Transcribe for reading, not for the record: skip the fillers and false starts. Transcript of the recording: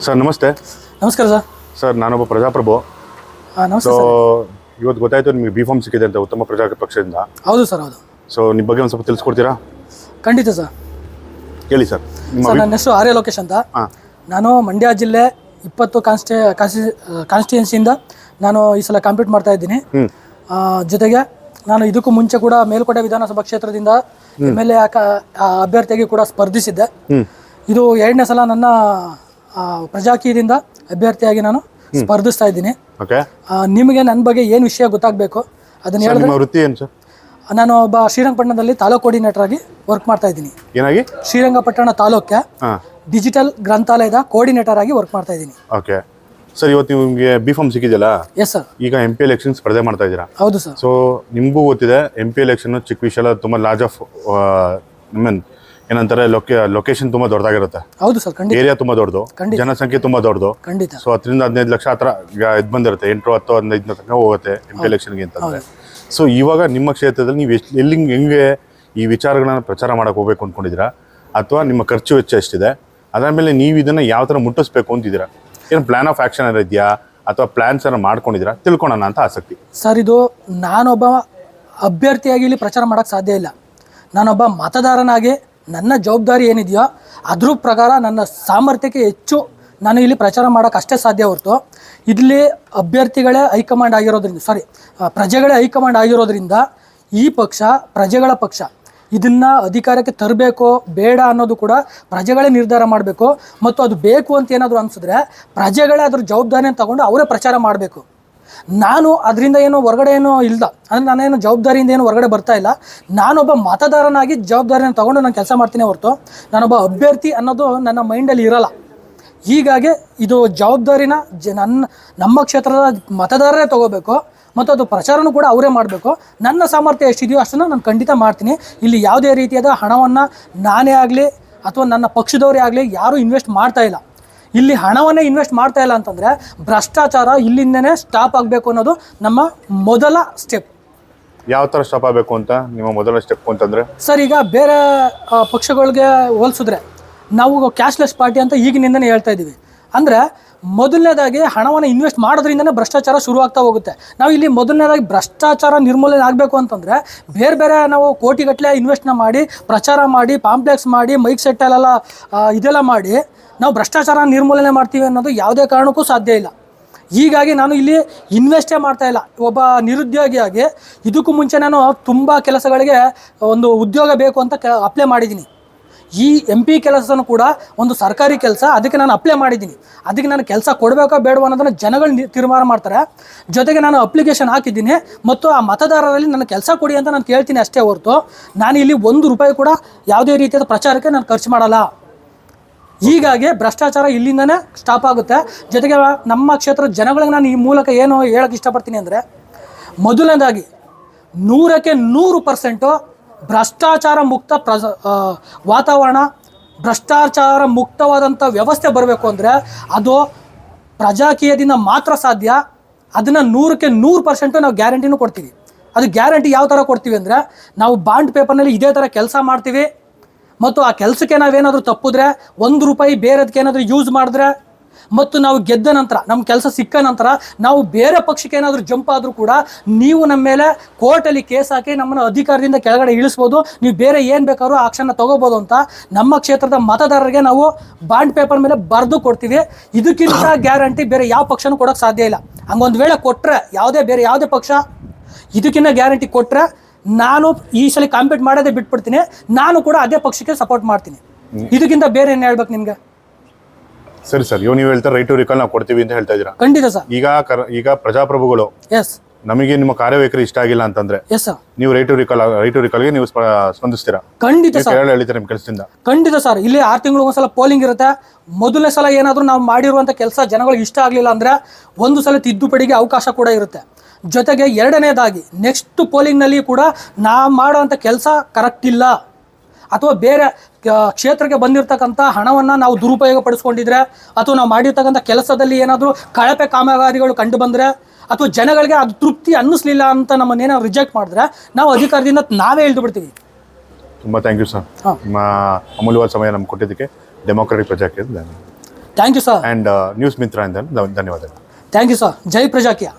Sir ನಮಸ್ತೆ. ನಮಸ್ಕಾರ sir. Sir ನಾನೊಬ್ಬ ಪ್ರಜಾಪ್ರಭು. ನಮಸ್ತೆ ಸೊ ಸರ್. ಇವತ್ತು ಗೊತ್ತಾಯ್ತು ನಿಮಗೆ B.Pharm ಸಿಕ್ಕಿದೆ ಅಂತ ಉತ್ತಮ ಪ್ರಜಾ ಪಕ್ಷದಿಂದ. ಹೌದು ಸರ್, ಹೌದು. ಸೊ ನಿಮ್ಮ ಬಗ್ಗೆ ಒಂದು ಸ್ವಲ್ಪ ತಿಳಿಸ್ಕೊಡ್ತೀರಾ? ಖಂಡಿತ ಸರ್. ಹೇಳಿ ಸರ್. ಸರ್ ನನ್ನ ಹೆಸರು ಆರ್ಯ ಲೋಕೇಶ್ ಅಂತ. ನಾನು ಮಂಡ್ಯ ಜಿಲ್ಲೆ 20 ಕಾನ್ಸ್ಟಿಟ್ಯೂನ್ಸಿಯಿಂದ ನಾನು ಈ ಸಲ ಕಾಂಪೀಟ್ ಮಾಡ್ತಾ ಇದ್ದೀನಿ. ಜೊತೆಗೆ ನಾನು ಇದಕ್ಕೂ ಮುಂಚೆ ಕೂಡ ಮೇಲುಕೋಟೆ ವಿಧಾನಸಭಾ ಕ್ಷೇತ್ರದಿಂದ MLA ಅಭ್ಯರ್ಥಿಯಾಗಿ ಕೂಡ ಸ್ಪರ್ಧಿಸಿದ್ದೆ. ಇದು 2ನೇ ಸಲ ನನ್ನ ಪ್ರಜಾಕೀಯದಿಂದ ಅಭ್ಯರ್ಥಿಯಾಗಿ ನಾನು ಸ್ಪರ್ಧಿಸ್ತಾ ಇದ್ದೀನಿ. ನಿಮಗೆ ನನ್ನ ಬಗ್ಗೆ ಏನು ವಿಷಯ ಗೊತ್ತಾಗಬೇಕು ಅದನ್ನ ಹೇಳಿದ್ರೆ. ವೃತ್ತಿ ಏನು ಸರ್? ನಾನು ಒಬ್ಬ ಶ್ರೀರಂಗಪಟ್ಟಣದಲ್ಲಿ ತಾಲೂಕು ಕೋಆರ್ಡಿನೇಟರ್ ಆಗಿ ವರ್ಕ್ ಮಾಡ್ತಾ ಇದ್ದೀನಿ. ಏನಾಗಿ? ಶ್ರೀರಂಗಪಟ್ಟಣ ತಾಲೂಕೆ ಡಿಜಿಟಲ್ ಗ್ರಂಥಾಲಯದ ಕೋಆರ್ಡಿನೇಟರ್ ಆಗಿ ವರ್ಕ್ ಮಾಡ್ತಾ ಇದ್ದೀನಿ. ಓಕೆ ಸರ್, ಇವತ್ತು ನಿಮಗೆ B.Pharm ಸಿಕ್ಕಿದೆಯಲ್ಲ? Yes sir. ಈಗ MP ಎಲೆಕ್ಷನ್ ಸ್ಪರ್ಧೆ ಮಾಡ್ತಾ ಇದ್ದೀರಾ? ಹೌದು ಸರ್. ಸೊ ನಿಮಗೂ ಗೊತ್ತಿದೆ MP ಎಲೆಕ್ಷನ್ ಚಿಕ್ಕ ವಿಷಯ ಅಲ್ಲ, ತುಂಬ ಲಾರ್ಜ್ ಆಫ್ ಏನಂತಾರೆ ಲೊಕೇಶನ್ ತುಂಬಾ ದೊಡ್ಡದಾಗಿರುತ್ತೆ. ಹೌದು ಸರ್, ಖಂಡಿತ. ಏರಿಯಾ ತುಂಬಾ ದೊಡ್ಡದು, ಜನಸಂಖ್ಯೆ ತುಂಬಾ ದೊಡ್ಡದು. ಖಂಡಿತ. ಸೊ 10 ರಿಂದ 15 ಲಕ್ಷ ಹತ್ರ ಇದು ಬಂದಿರುತ್ತೆ. 8, 10, 15 ತನಕ ಹೋಗುತ್ತೆ MP ಎಲೆಕ್ಷನ್ಗೆ ಅಂತಂದ್ರೆ. ಸೊ ಇವಾಗ ನಿಮ್ಮ ಕ್ಷೇತ್ರದಲ್ಲಿ ನೀವು ಹೆಂಗೆ ಈ ವಿಚಾರಗಳನ್ನ ಪ್ರಚಾರ ಮಾಡಕ್ ಹೋಗ್ಬೇಕು ಅಂದ್ಕೊಂಡಿದ್ದೀರಾ, ಅಥವಾ ನಿಮ್ಮ ಖರ್ಚು ವೆಚ್ಚ ಎಷ್ಟಿದೆ, ಅದಾದ್ಮೇಲೆ ನೀವು ಇದನ್ನ ಯಾವ ತರ ಮುಟ್ಟಿಸ್ಬೇಕು ಅಂತಿದ್ದೀರಾ? ಏನು ಪ್ಲಾನ್ ಆಫ್ ಆಕ್ಷನ್ ಏನಾರ ಇದೆಯಾ, ಅಥವಾ ಪ್ಲಾನ್ಸ್ ಏನಾರ ಮಾಡ್ಕೊಂಡಿದ್ದೀರಾ? ತಿಳ್ಕೊಳ್ಳೋಣ ಅಂತ ಆಸಕ್ತಿ ಸರ್. ಇದು ನಾನೊಬ್ಬ ಅಭ್ಯರ್ಥಿಯಾಗಿ ಇಲ್ಲಿ ಪ್ರಚಾರ ಮಾಡಕ್ ಸಾಧ್ಯ ಇಲ್ಲ. ನಾನೊಬ್ಬ ಮತದಾರನಾಗಿ ನನ್ನ ಜವಾಬ್ದಾರಿ ಏನಿದೆಯೋ ಅದ್ರ ಪ್ರಕಾರ ನನ್ನ ಸಾಮರ್ಥ್ಯಕ್ಕೆ ಹೆಚ್ಚು ನಾನು ಇಲ್ಲಿ ಪ್ರಚಾರ ಮಾಡೋಕೆ ಅಷ್ಟೇ ಸಾಧ್ಯ ಹೊರತು ಇಲ್ಲಿ ಅಭ್ಯರ್ಥಿಗಳೇ ಹೈಕಮಾಂಡ್ ಆಗಿರೋದ್ರಿಂದ, ಪ್ರಜೆಗಳೇ ಹೈಕಮಾಂಡ್ ಆಗಿರೋದ್ರಿಂದ ಈ ಪಕ್ಷ ಪ್ರಜೆಗಳ ಪಕ್ಷ. ಇದನ್ನು ಅಧಿಕಾರಕ್ಕೆ ತರಬೇಕೋ ಬೇಡ ಅನ್ನೋದು ಕೂಡ ಪ್ರಜೆಗಳೇ ನಿರ್ಧಾರ ಮಾಡಬೇಕು. ಮತ್ತು ಅದು ಬೇಕು ಅಂತ ಏನಾದರೂ ಅನಿಸಿದ್ರೆ ಪ್ರಜೆಗಳೇ ಅದ್ರ ಜವಾಬ್ದಾರಿಯನ್ನು ತಗೊಂಡು ಅವರೇ ಪ್ರಚಾರ ಮಾಡಬೇಕು. ನಾನು ಅದರಿಂದ ಏನು ಹೊರಗಡೆ ಏನೋ ಇಲ್ಲ, ಅಂದರೆ ನಾನೇನು ಜವಾಬ್ದಾರಿಯಿಂದ ಏನು ಹೊರಗಡೆ ಬರ್ತಾ ಇಲ್ಲ. ನಾನೊಬ್ಬ ಮತದಾರನಾಗಿ ಜವಾಬ್ದಾರಿಯನ್ನು ತೊಗೊಂಡು ನಾನು ಕೆಲಸ ಮಾಡ್ತೀನಿ ಹೊರತು ನಾನೊಬ್ಬ ಅಭ್ಯರ್ಥಿ ಅನ್ನೋದು ನನ್ನ ಮೈಂಡಲ್ಲಿ ಇರೋಲ್ಲ. ಹೀಗಾಗಿ ಇದು ಜವಾಬ್ದಾರಿನ ನಮ್ಮ ಕ್ಷೇತ್ರದ ಮತದಾರರೇ ತೊಗೋಬೇಕು ಮತ್ತು ಅದು ಪ್ರಚಾರನೂ ಕೂಡ ಅವರೇ ಮಾಡಬೇಕು. ನನ್ನ ಸಾಮರ್ಥ್ಯ ಎಷ್ಟಿದೆಯೋ ಅಷ್ಟನ್ನು ನಾನು ಖಂಡಿತ ಮಾಡ್ತೀನಿ. ಇಲ್ಲಿ ಯಾವುದೇ ರೀತಿಯಾದ ಹಣವನ್ನು ನಾನೇ ಆಗಲಿ ಅಥವಾ ನನ್ನ ಪಕ್ಷದವರೇ ಆಗಲಿ ಯಾರೂ ಇನ್ವೆಸ್ಟ್ ಮಾಡ್ತಾ ಇಲ್ಲ. ಇಲ್ಲಿ ಹಣವನ್ನೇ ಇನ್ವೆಸ್ಟ್ ಮಾಡ್ತಾ ಇಲ್ಲ ಅಂತಂದರೆ ಭ್ರಷ್ಟಾಚಾರ ಇಲ್ಲಿಂದನೇ ಸ್ಟಾಪ್ ಆಗಬೇಕು ಅನ್ನೋದು ನಮ್ಮ ಮೊದಲ ಸ್ಟೆಪ್. ಯಾವ ಥರ ಸ್ಟಾಪ್ ಆಗಬೇಕು ಅಂತ ನಿಮ್ಮ ಮೊದಲ ಸ್ಟೆಪ್ ಅಂತಂದರೆ? ಸರ್, ಈಗ ಬೇರೆ ಪಕ್ಷಗಳಿಗೆ ಹೋಲಿಸಿದ್ರೆ ನಾವು ಕ್ಯಾಶ್ಲೆಸ್ ಪಾರ್ಟಿ ಅಂತ ಈಗಿನಿಂದನೇ ಹೇಳ್ತಾ ಇದ್ದೀವಿ. ಅಂದರೆ ಮೊದಲನೇದಾಗಿ ಹಣವನ್ನು ಇನ್ವೆಸ್ಟ್ ಮಾಡೋದ್ರಿಂದನೇ ಭ್ರಷ್ಟಾಚಾರ ಶುರುವಾಗ್ತಾ ಹೋಗುತ್ತೆ. ನಾವು ಇಲ್ಲಿ ಮೊದಲನೇದಾಗಿ ಭ್ರಷ್ಟಾಚಾರ ನಿರ್ಮೂಲನೆ ಆಗಬೇಕು ಅಂತಂದರೆ ಬೇರೆ ನಾವು ಕೋಟಿಗಟ್ಟಲೆ ಇನ್ವೆಸ್ಟ್ನ ಮಾಡಿ ಪ್ರಚಾರ ಮಾಡಿ ಪಾಂಪ್ಲೆಕ್ಸ್ ಮಾಡಿ ಮೈಕ್ ಸೆಟ್ಟಲ್ಲೆಲ್ಲ ಇದೆಲ್ಲ ಮಾಡಿ ನಾವು ಭ್ರಷ್ಟಾಚಾರ ನಿರ್ಮೂಲನೆ ಮಾಡ್ತೀವಿ ಅನ್ನೋದು ಯಾವುದೇ ಕಾರಣಕ್ಕೂ ಸಾಧ್ಯ ಇಲ್ಲ. ಹೀಗಾಗಿ ನಾನು ಇಲ್ಲಿ ಇನ್ವೆಸ್ಟೇ ಮಾಡ್ತಾ ಇಲ್ಲ. ಒಬ್ಬ ನಿರುದ್ಯೋಗಿಯಾಗಿ ಇದಕ್ಕೂ ಮುಂಚೆ ನಾನು ತುಂಬ ಕೆಲಸಗಳಿಗೆ ಒಂದು ಉದ್ಯೋಗ ಬೇಕು ಅಂತ ಅಪ್ಲೈ ಮಾಡಿದ್ದೀನಿ. ಈ MP ಕೆಲಸನೂ ಕೂಡ ಒಂದು ಸರ್ಕಾರಿ ಕೆಲಸ, ಅದಕ್ಕೆ ನಾನು ಅಪ್ಲೈ ಮಾಡಿದ್ದೀನಿ. ಅದಕ್ಕೆ ನಾನು ಕೆಲಸ ಕೊಡಬೇಕೋ ಬೇಡವೋ ಅನ್ನೋದನ್ನು ಜನಗಳು ತೀರ್ಮಾನ ಮಾಡ್ತಾರೆ. ಜೊತೆಗೆ ನಾನು ಅಪ್ಲಿಕೇಶನ್ ಹಾಕಿದ್ದೀನಿ ಮತ್ತು ಆ ಮತದಾರರಲ್ಲಿ ನನ್ನ ಕೆಲಸ ಕೊಡಿ ಅಂತ ನಾನು ಕೇಳ್ತೀನಿ ಅಷ್ಟೇ ಹೊರತು ನಾನು ಇಲ್ಲಿ ₹1 ಕೂಡ ಯಾವುದೇ ರೀತಿಯಾದ ಪ್ರಚಾರಕ್ಕೆ ನಾನು ಖರ್ಚು ಮಾಡಲ್ಲ. ಹೀಗಾಗಿ ಭ್ರಷ್ಟಾಚಾರ ಇಲ್ಲಿಂದನೇ ಸ್ಟಾಪ್ ಆಗುತ್ತೆ. ಜೊತೆಗೆ ನಮ್ಮ ಕ್ಷೇತ್ರದ ಜನಗಳಿಗೆ ನಾನು ಈ ಮೂಲಕ ಏನು ಹೇಳೋಕ್ಕೆ ಇಷ್ಟಪಡ್ತೀನಿ ಅಂದರೆ, ಮೊದಲನೇದಾಗಿ 100ಕ್ಕೆ 100% ಭ್ರಷ್ಟಾಚಾರ ಮುಕ್ತ ವಾತಾವರಣ, ಭ್ರಷ್ಟಾಚಾರ ಮುಕ್ತವಾದಂಥ ವ್ಯವಸ್ಥೆ ಬರಬೇಕು ಅಂದರೆ ಅದು ಪ್ರಜಾಕೀಯದಿಂದ ಮಾತ್ರ ಸಾಧ್ಯ. ಅದನ್ನು 100ಕ್ಕೆ 100% ನಾವು ಗ್ಯಾರಂಟಿನೂ ಕೊಡ್ತೀವಿ. ಅದು ಗ್ಯಾರಂಟಿ ಯಾವ ಥರ ಕೊಡ್ತೀವಿ ಅಂದರೆ, ನಾವು ಬಾಂಡ್ ಪೇಪರ್ನಲ್ಲಿ ಇದೇ ಥರ ಕೆಲಸ ಮಾಡ್ತೀವಿ ಮತ್ತು ಆ ಕೆಲಸಕ್ಕೆ ನಾವೇನಾದರೂ ತಪ್ಪಿದ್ರೆ ₹1 ಬೇರೆದಕ್ಕೆ ಏನಾದರೂ ಯೂಸ್ ಮಾಡಿದ್ರೆ ಮತ್ತು ನಾವು ಗೆದ್ದ ನಂತರ ನಮ್ಮ ಕೆಲಸ ಸಿಕ್ಕ ನಂತರ ನಾವು ಬೇರೆ ಪಕ್ಷಕ್ಕೆ ಏನಾದರೂ ಜಂಪ್ ಆದರೂ ಕೂಡ ನೀವು ನಮ್ಮ ಮೇಲೆ ಕೋರ್ಟಲ್ಲಿ ಕೇಸ್ ಹಾಕಿ ನಮ್ಮನ್ನು ಅಧಿಕಾರದಿಂದ ಕೆಳಗಡೆ ಇಳಿಸ್ಬೋದು, ನೀವು ಬೇರೆ ಏನು ಬೇಕಾದ್ರೂ ಆಕ್ಷನ್ನ ತೊಗೋಬೋದು ಅಂತ ನಮ್ಮ ಕ್ಷೇತ್ರದ ಮತದಾರರಿಗೆ ನಾವು ಬಾಂಡ್ ಪೇಪರ್ ಮೇಲೆ ಬರೆದು ಕೊಡ್ತೀವಿ. ಇದಕ್ಕಿಂತ ಗ್ಯಾರಂಟಿ ಬೇರೆ ಯಾವ ಪಕ್ಷನೂ ಕೊಡೋಕ್ಕೆ ಸಾಧ್ಯ ಇಲ್ಲ. ಹಂಗೊಂದು ವೇಳೆ ಕೊಟ್ಟರೆ ಬೇರೆ ಯಾವುದೇ ಪಕ್ಷ ಇದಕ್ಕಿಂತ ಗ್ಯಾರಂಟಿ ಕೊಟ್ಟರೆ ನಾನು ಈ ಸಲ ಕಾಂಪೀಟ್ ಮಾಡೋದೇ ಬಿಟ್ಬಿಡ್ತೀನಿ. ನಾನು ಕೂಡ ಅದೇ ಪಕ್ಷಕ್ಕೆ ಸಪೋರ್ಟ್ ಮಾಡ್ತೀನಿ. ಇದಕ್ಕಿಂತ ಬೇರೆ ಏನು ಹೇಳ್ಬೇಕು ನಿಮ್ಗೆ? ಸರಿ ಸರ್, ನೀವು ಹೇಳ್ತಾರೆ ರೈಟ್ ಟು ರಿಕಾಲ್ ನಾವು ಕೊಡ್ತೀವಿ ಅಂತ ಹೇಳ್ತಾ ಇದ್ದೀರಾ. ಖಂಡಿತ ಸರ್. ಈಗ ಪ್ರಜಾಪ್ರಭುಗಳು ನಮಗೆ ನಿಮ್ಮ ಕಾರ್ಯವೈಖರಿ ಇಷ್ಟ ಆಗಿಲ್ಲ ಅಂತಂದ್ರೆ ನೀವು ರೈಟ್ ಟು ರಿಕಾಲ್ಗೆ ನೀವು ಸ್ಪಂದಿಸ್ತೀರಾ? ಖಂಡಿತ ಸರ್. ಹೇಳ್ತಾರೆ ನಿಮ್ಮ ಕೆಲಸದಿಂದ? ಖಂಡಿತ ಸರ್. ಇಲ್ಲಿ 6 ತಿಂಗಳು ಒಂದ್ಸಲ ಪೋಲಿಂಗ್ ಇರುತ್ತೆ. ಮೊದಲನೇ ಸಲ ಏನಾದರೂ ನಾವು ಮಾಡಿರುವಂಥ ಕೆಲಸ ಜನಗಳಿಗೆ ಇಷ್ಟ ಆಗಲಿಲ್ಲ ಅಂದರೆ ಒಂದು ಸಲ ತಿದ್ದುಪಡಿಗೆ ಅವಕಾಶ ಕೂಡ ಇರುತ್ತೆ. ಜೊತೆಗೆ ಎರಡನೇದಾಗಿ ನೆಕ್ಸ್ಟ್ ಪೋಲಿಂಗ್ನಲ್ಲಿ ಕೂಡ ನಾವು ಮಾಡೋವಂಥ ಕೆಲಸ ಕರೆಕ್ಟ್ ಇಲ್ಲ ಅಥವಾ ಬೇರೆ ಕ್ಷೇತ್ರಕ್ಕೆ ಬಂದಿರತಕ್ಕಂಥ ಹಣವನ್ನು ನಾವು ದುರುಪಯೋಗ ಪಡಿಸ್ಕೊಂಡಿದ್ರೆ ಅಥವಾ ನಾವು ಮಾಡಿರ್ತಕ್ಕಂಥ ಕೆಲಸದಲ್ಲಿ ಏನಾದರೂ ಕಳಪೆ ಕಾಮಗಾರಿಗಳು ಕಂಡು ಬಂದರೆ ಅಥವಾ ಜನಗಳಿಗೆ ಅದು ತೃಪ್ತಿ ಅನ್ನಿಸ್ಲಿಲ್ಲ ಅಂತ ನಮ್ಮನ್ನೇನಾದ್ರು ರಿಜೆಕ್ಟ್ ಮಾಡಿದ್ರೆ ನಾವು ಅಧಿಕಾರದಿಂದ ನಾವೇ ಇಳಿದು ಬಿಡ್ತೀವಿ. ತುಂಬ ಥ್ಯಾಂಕ್ ಯು ಸರ್. ನಿಮ್ಮ ಅಮೂಲ್ಯವಾದ ಸಮಯ ನಮ್ಗೆ ಕೊಟ್ಟಿದ್ದಕ್ಕೆ democratic Prajakeeya thank you sir. And news Mitra ಅಂತ ಧನ್ಯವಾದಗಳು. Thank you sir. ಜೈ ಪ್ರಜಾಕೀಯ.